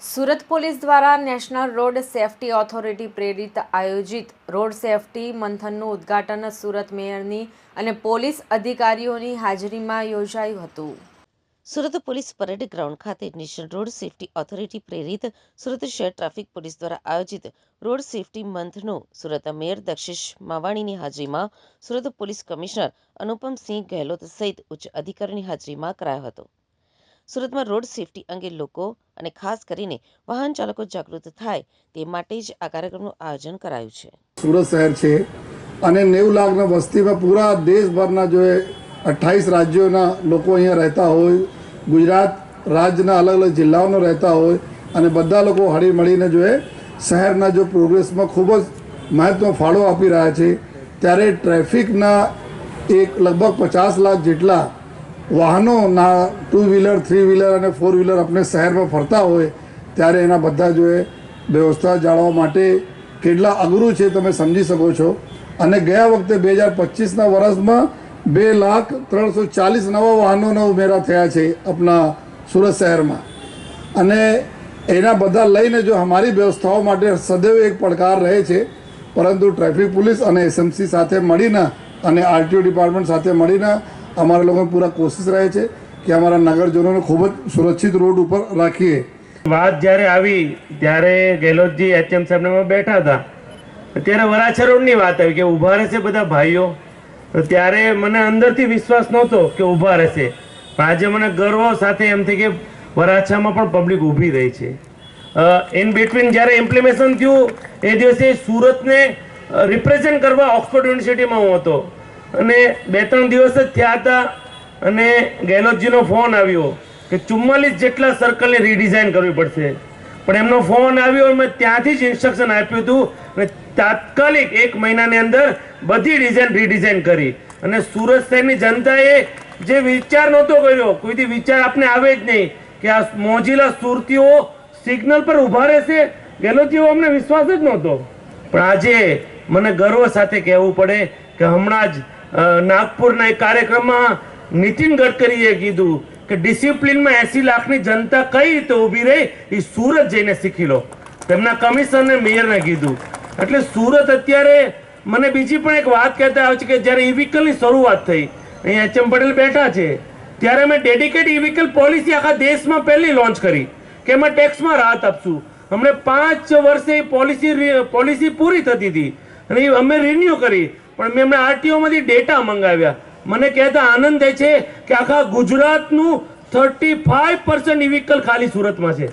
Surat police દ્વારા national road safety authority પ્રેરિત આયોજિત રોડ સેફટી મંથનનું ઉદ્ઘાટન સુરત મેયરની અને પોલીસ અધિકારીઓની હાજરીમાં યોજાયું હતું। સુરત પોલીસ પરેડ ગ્રાઉન્ડ ખાતે નેશનલ રોડ સેફટી ઓથોરિટી પ્રેરિત સુરત શહેર ટ્રાફિક પોલીસ દ્વારા આયોજિત રોડ સેફટી મંથનું સુરત મેયર દક્ષેશ માવાણીની હાજરીમાં સુરત પોલીસ કમિશનર અનુપમસિંહ ગેહલોત સહિત ઉચ્ચ અધિકારીઓની હાજરીમાં કરાયો હતો। સુરતમાં રોડ સેફટી અંગે લોકો અને ખાસ કરીને વાહન ચાલકો જાગૃત થાય તે માટે જ આ કાર્યક્રમનું આયોજન કરાયું છે। સુરત શહેર છે અને 90 લાખના વસ્તીમાં પૂરા દેશભરના જો 28 રાજ્યોના લોકો અહીંયા રહેતા હોય, ગુજરાત રાજ્યના અલગ અલગ જિલ્લાઓના રહેતા હોય અને બધા લોકો હળી મળીને જો શહેરના જો પ્રોગ્રેસમાં ખૂબ જ મહત્વનો ફાળો આપી રહ્યા છે। ત્યારે ટ્રાફિકના લગભગ 50 લાખ જેટલા વાહનોના 2 વ્હીલર 3 વ્હીલર અને 4 વ્હીલર આપણે શહેરમાં ફરતા હોય ત્યારે એના બધા જો વ્યવસ્થા જાળવવા માટે કેટલા અઘરું છે તમે સમજી શકો છો। અને ગયા વખતે 2025ના વર્ષમાં 2,340 નવા વાહનોના ઉમેરા થયા છે આપણા સુરત શહેરમાં અને એના બધા લઈને જો અમારી વ્યવસ્થાઓ માટે સદૈવ એક પડકાર રહે છે, પરંતુ ટ્રાફિક પોલીસ અને એસએમસી સાથે મળીને અને આરટીઓ ડિપાર્ટમેન્ટ સાથે મળીને અમારા લોકોની પૂરા કોશિશ રહે છે કે અમારા નગરજનોને ખૂબ જ સુરક્ષિત રોડ ઉપર રાખીએ। વાત જ્યારે આવી ત્યારે ગેહલોતજી એચએમ સાહેબને બેઠા હતા ત્યારે વરાછા રોડની વાત આવી કે ઊભા રહેશે બધા ભાઈઓ, તો ત્યારે મને અંદરથી વિશ્વાસ નહોતો કે ઊભા રહેશે, પણ આજે મને ગર્વ સાથે એમ થઈ કે વરાછામાં પણ પબ્લિક ઊભી રહી છે। ઇન બિટવીન જ્યારે ઇમ્પ્લિમેશન થયું એ દિવસે સુરતને રિપ્રેઝેન્ટ કરવા ઓક્સફોર્ડ યુનિવર્સિટીમાં હું હતો અને 2-3 દિવસ જ થયા હતા અને ગેહલોતજીનો ફોન આવ્યો કે 44 જેટલા સર્કલને રીડિઝાઇન કરવી પડશે, પણ એમનો ફોન આવ્યો, મેં ત્યાંથી જ ઇન્સ્ટ્રક્શન આપ્યું હતું અને તાત્કાલિક 1 મહિનાની અંદર બધી રીડિઝાઇન કરી અને સુરત શહેરની જનતાએ જે વિચાર નહોતો કર્યો, કોઈથી વિચાર આપને આવે જ નહીં કે આ મોજીલા સુરતીઓ સિગ્નલ પર ઊભા રહેશે, ગેહલોતજીઓ અમને વિશ્વાસ જ નહોતો, પણ આજે મને ગર્વ સાથે કહેવું પડે કે હમણાં જ નાગપુરના એક કાર્યક્રમમાં નીતિન ગડકરીએ કીધું કે ડિસિપ્લિનમાં 80 લાખની જનતા કઈ રીતે ઊભી રહે એ સુરત જઈને શીખી લો, તેમના કમિશનરને મેયરને કીધું। એટલે સુરત અત્યારે મને બીજી પણ એક વાત કહેતા આવે છે કે જ્યારે ઈ વ્હીકલની શરૂઆત થઈ, અહીંયા એચએમ પટેલ બેઠા છે, ત્યારે અમે ડેડિકેટ ઈ વ્હીકલ પોલિસી આખા દેશમાં પહેલી લોન્ચ કરી કે એમાં ટેક્સમાં રાહત આપશું। હમણે 5 વર્ષે પોલિસી પૂરી થતી હતી અને અમે રિન્યુ કરી, પણ મેં હમણાં આરટીઓમાંથી ડેટા મંગાવ્યા, મને કહેતા આનંદ થાય છે કે આખા ગુજરાતનું 35% ઈ વ્હીકલ ખાલી સુરતમાં છે।